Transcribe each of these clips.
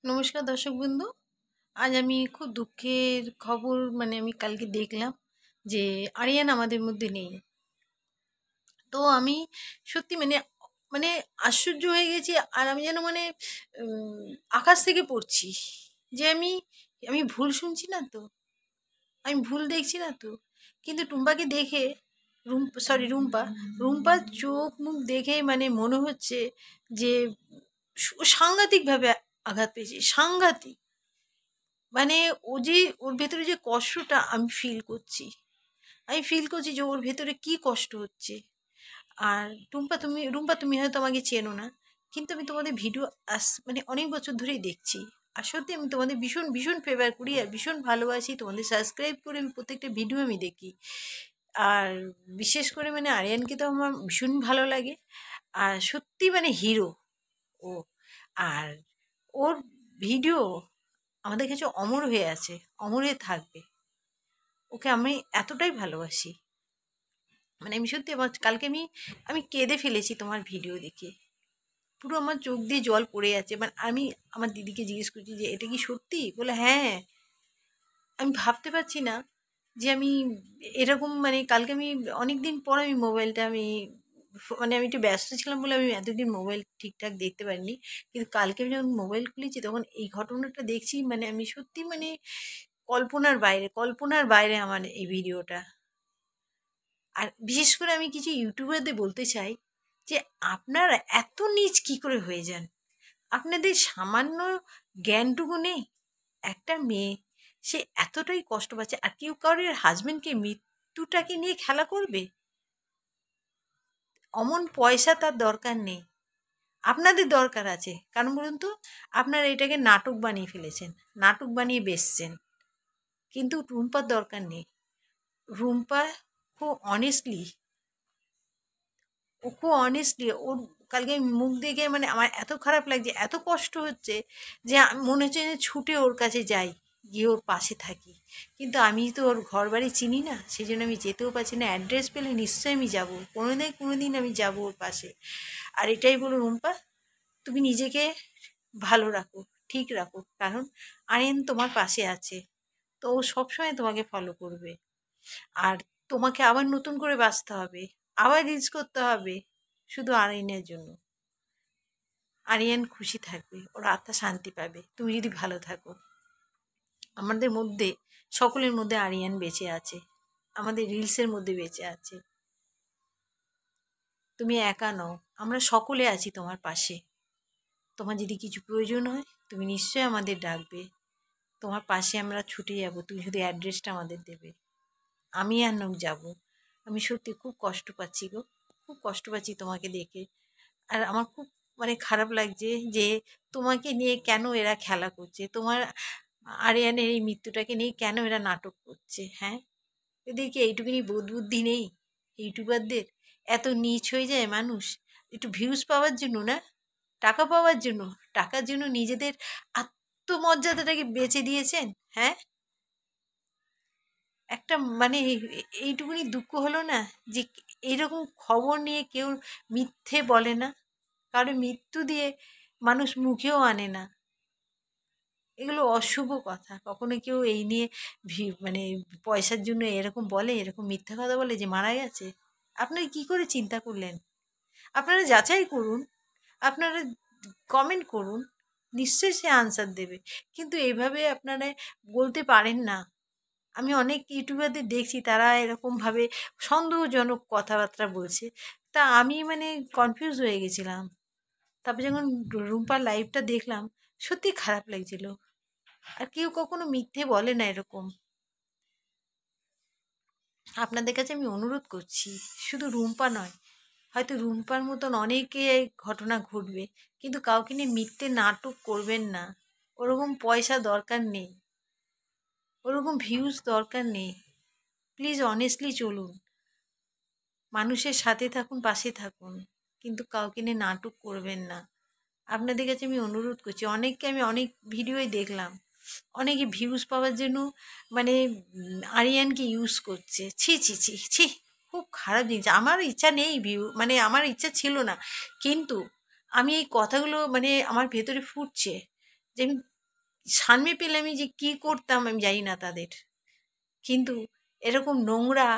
নমস্কার দর্শক বন্ধু। আজ আমি খুব দুঃখের খবর আমি কালকে দেখলাম যে আরিয়ান আমাদের মধ্যে নেই। তো আমি সত্যি মানে আশ্চর্য হয়ে গেছি। আর আমি যেন উম, আকাশ থেকে পড়ছি যে আমি আমি ভুল শুনছি না তো, আমি ভুল দেখছি না তো। কিন্তু টুম্পাকে দেখে, রুম্পা রুম্পার চোখ মুখ দেখে মনে হচ্ছে যে সাংঘাতিকভাবে আঘাত পেয়েছি, সাংঘাতিক। মানে ও যে, ওর ভেতরে যে কষ্টটা আমি ফিল করছি, আমি ফিল করছি যে ওর ভেতরে কি কষ্ট হচ্ছে। আর রুম্পা তুমি হয়তো আমাকে চেনো না, কিন্তু আমি তোমাদের ভিডিও অনেক বছর ধরেই দেখছি। আর সত্যি আমি তোমাদের ভীষণ ভীষণ ফেভার করি আর ভীষণ ভালোবাসি, তোমাদের সাবস্ক্রাইব করে আমি প্রত্যেকটা ভিডিও আমি দেখি। আর বিশেষ করে আরিয়ানকে তো আমার ভীষণ ভালো লাগে। আর সত্যি হিরো ও। আর ওর ভিডিও আমাদের কাছে অমর হয়ে আছে, অমর হয়ে থাকবে। ওকে আমি এতটাই ভালোবাসি। আমি সত্যি আমার কালকে আমি কেঁদে ফেলেছি তোমার ভিডিও দেখে। পুরো আমার চোখ দিয়ে জল পড়ে যাচ্ছে। আমি আমার দিদিকে জিজ্ঞেস করছি যে এটা কি সত্যি, বলে হ্যাঁ। আমি ভাবতে পারছি না যে আমি এরকম কালকে আমি অনেক দিন পর আমি মোবাইলটা আমি একটু ব্যস্ত ছিলাম বলে আমি এতদিন মোবাইল ঠিকঠাক দেখতে পারিনি। কিন্তু কালকে আমি যখন মোবাইল খুলেছি তখন এই ঘটনাটা দেখছি, আমি সত্যি কল্পনার বাইরে, কল্পনার বাইরে আমার এই ভিডিওটা। আর বিশেষ করে আমি কিছু ইউটিউবারদের বলতে চাই যে আপনারা এত নীচ কি করে হয়ে যান? আপনাদের সামান্য জ্ঞানটুকু নেই? একটা মেয়ে, সে এতটাই কষ্ট পাচ্ছে, আর কেউ কারোর হাজবেন্ডকে মৃত্যুটাকে নিয়ে খেলা করবে? অমন পয়সা তার দরকার নেই, আপনাদের দরকার আছে। কারণ বলুন তো, আপনারা এটাকে নাটক বানিয়ে ফেলেছেন, নাটক বানিয়ে বেচছেন। কিন্তু রুম্পার দরকার নেই। রুম্পা খুব অনেস্টলি, ও খুব অনেস্টলি ওর কালকে মুখ দেখে আমার এত খারাপ লাগছে, এত কষ্ট হচ্ছে যে মনে হচ্ছে যে ছুটে ওর কাছে যাই, গিয়ে ওর পাশে থাকি। কিন্তু আমি তো ওর ঘর বাড়ি চিনি না, সেই জন্য আমি যেতেও পারছি না। অ্যাড্রেস পেলে নিশ্চয়ই আমি যাবো, কোনো দিন আমি যাবো ওর পাশে। আর এটাই বলো রুম্পা, তুমি নিজেকে ভালো রাখো, ঠিক রাখো। কারণ আরিয়ান তোমার পাশে আছে, তো ও সবসময় তোমাকে ফলো করবে। আর তোমাকে আবার নতুন করে বাঁচতে হবে, আবার রিলস করতে হবে শুধু আরিয়ানের জন্য। আরিয়ান খুশি থাকবে, ওর আত্মা শান্তি পাবে তুমি যদি ভালো থাকো। আমাদের মধ্যে, সকলের মধ্যে আরিয়ান বেঁচে আছে, আমাদের রিলসের মধ্যে বেঁচে আছে। তুমি একা নও, আমরা সকলে আছি তোমার পাশে। তোমার যদি কিছু প্রয়োজন হয় তুমি নিশ্চয়ই আমাদের ডাকবে, তোমার পাশে আমরা ছুটে যাব, তুমি শুধু অ্যাড্রেসটা আমাদের দেবে। আমি আর নোক যাব। আমি সত্যি খুব কষ্ট পাচ্ছি গো, খুব কষ্ট পাচ্ছি তোমাকে দেখে। আর আমার খুব খারাপ লাগছে যে তোমাকে নিয়ে কেন এরা খেলা করছে, তোমার আরিয়ানের এই মৃত্যুটাকে নিয়ে কেন এরা নাটক করছে। হ্যাঁ, এদেরকে এইটুকুনি বোধ বুদ্ধি নেই ইউটিউবারদের? এত নীচ হয়ে যায় মানুষ একটু ভিউজ পাওয়ার জন্য না, টাকা পাওয়ার জন্য, টাকার জন্য নিজেদের আত্মমর্যাদাটাকে বেচে দিয়েছেন। হ্যাঁ, একটা এইটুকুনি দুঃখ হলো না যে এইরকম খবর নিয়ে কেউ মিথ্যে বলে না, কারো মৃত্যু দিয়ে মানুষ মুখেও আনে না। এগুলো অশুভ কথা। কখনো কেউ এই নিয়ে পয়সার জন্য এরকম বলে, এরকম মিথ্যা কথা বলে যে মারা গেছে? আপনারা কি করে চিন্তা করলেন? আপনারা যাচাই করুন, আপনারা কমেন্ট করুন, নিশ্চয়ই সে আনসার দেবে। কিন্তু এইভাবে আপনারা বলতে পারেন না। আমি অনেক ইউটিউবারদের দেখছি তারা এরকমভাবে সন্দেহজনক কথাবার্তা বলছে। তা আমি কনফিউজ হয়ে গেছিলাম। তারপর যখন রুম্পার লাইভটা দেখলাম, সত্যি খারাপ লাগছিল। আর কেউ কখনো মিথ্যে বলে না এরকম। আপনাদের কাছে আমি অনুরোধ করছি, শুধু রুম্পা নয়, হয়তো রুম্পার মতন অনেকে ঘটনা ঘটবে, কিন্তু কাউকে নিয়ে মিথ্যে নাটক করবেন না। ওরকম পয়সা দরকার নেই, ওরকম ভিউজ দরকার নেই। প্লিজ অনেস্টলি চলুন, মানুষের সাথে থাকুন, পাশে থাকুন, কিন্তু কাউকে নিয়ে নাটক করবেন না। আপনাদের কাছে আমি অনুরোধ করছি। অনেককে আমি অনেক ভিডিওই দেখলাম, অনেকে ভিউজ পাওয়ার জন্য আরিয়ানকে ইউজ করছে। ছি ছি ছি ছি, খুব খারাপ জিনিস। আমার ইচ্ছা নেই ভিউ, আমার ইচ্ছা ছিল না, কিন্তু আমি এই কথাগুলো আমার ভেতরে ফুটছে যে আমি সামনে পেলে আমি যে কি করতাম আমি জানি না তাদের। কিন্তু এরকম নোংরা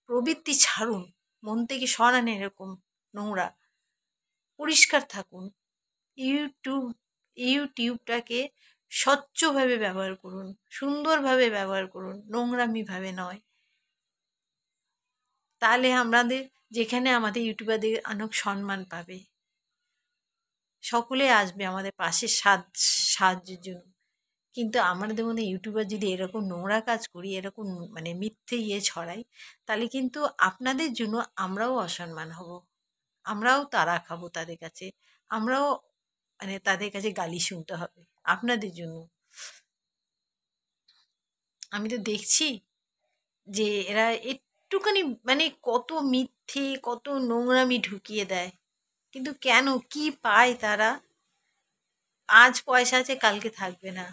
প্রবৃত্তি ছাড়ুন, মন থেকে সরান এরকম নোংরা, পরিষ্কার থাকুন। ইউটিউব ইউটিউবটাকে স্বচ্ছভাবে ব্যবহার করুন, সুন্দরভাবে ব্যবহার করুন, নোংরামিভাবে নয়। তাহলে আমাদের যেখানে আমাদের ইউটিউবারদের অনেক সম্মান পাবে, সকলে আসবে আমাদের পাশে সাহায্যের জন্য। কিন্তু আমাদের মধ্যে ইউটিউবার যদি এরকম নোংরা কাজ করি, এরকম মানে মিথ্যে ছড়াই, তাহলে কিন্তু আপনাদের জন্য আমরাও অসম্মান হব, আমরাও তাড়া খাবো তাদের কাছে, আমরাও মানে তাদের কাছে গালি শুনতে হবে আপনাদের জন্য। আমি তো দেখছি যে এরা একটুখানি মানে কত মিথ্যে, কত নোংরামি ঢুকিয়ে দেয়। কিন্তু কেন, কি পায় তারা? আজ পয়সা আছে, কালকে থাকবে না।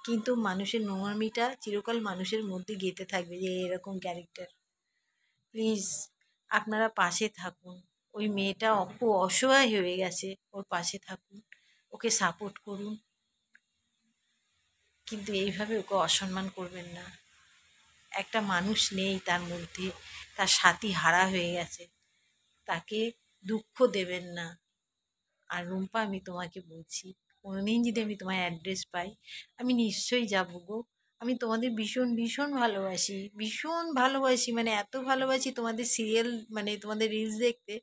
কিন্তু মানুষের নোংরামিটা চিরকাল মানুষের মধ্যে গেঁথে থাকবে যে এরকম ক্যারেক্টার। প্লিজ আপনারা পাশে থাকুন। ওই মেয়েটা খুব অসহায় হয়ে গেছে, ওর পাশে থাকুন, ওকে সাপোর্ট করুন। কিন্তু এইভাবে ওকে অসম্মান করবেন না। একটা মানুষ নেই তার মধ্যে, তার সাথী হারা হয়ে গেছে, তাকে দুঃখ দেবেন না। আর রুম্পা, আমি তোমাকে বলছি, কোনোদিন যদি আমি তোমার অ্যাড্রেস পাই, আমি নিশ্চয়ই যাবো গো। আমি তোমাদের ভীষণ ভীষণ ভালোবাসি, ভীষণ ভালোবাসি, মানে এত ভালোবাসি তোমাদের সিরিয়াল, মানে তোমাদের রিলস দেখতে,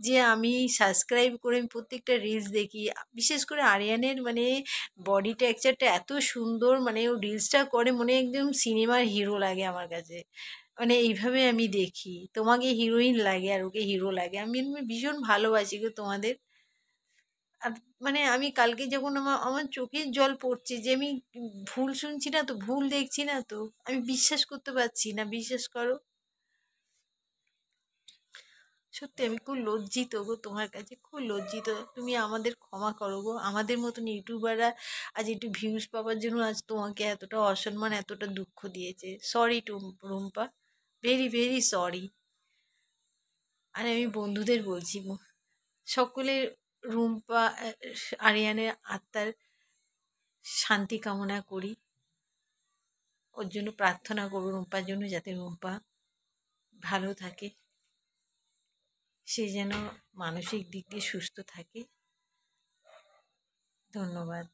যে আমি সাবস্ক্রাইব করে আমি প্রত্যেকটা রিলস দেখি। বিশেষ করে আরিয়ানের মানে বডি টেক্সচারটা এত সুন্দর, মানে ও রিলসটা করে মনে হয় একদম সিনেমার হিরো লাগে আমার কাছে। মানে এইভাবে আমি দেখি, তোমাকে হিরোইন লাগে আর ওকে হিরো লাগে। আমি ভীষণ ভালোবাসি গো তোমাদের। আর মানে আমি কালকে যখন আমার আমার চোখের জল পড়ছে যে আমি ভুল শুনছি না তো, ভুল দেখছি না তো, আমি বিশ্বাস করতে পারছি না, বিশ্বাস করো। সত্যি আমি খুব লজ্জিত গো, তোমার কাছে খুব লজ্জিত। তুমি আমাদের ক্ষমা করো গো, আমাদের মতন ইউটিউবাররা আজ একটু ভিউজ পাওয়ার জন্য আজ তোমাকে এতটা অসম্মান, এতটা দুঃখ দিয়েছে। Sorry to Rumpa, very very sorry. আর আমি বন্ধুদের বলছি, সকলের রুম্পা আরিয়ানের আত্মার শান্তি কামনা করি। ওর জন্য প্রার্থনা করবো, রুম্পার জন্য, যাতে রুম্পা ভালো থাকে, সে যেন মানসিক দিক দিয়ে সুস্থ থাকে। ধন্যবাদ।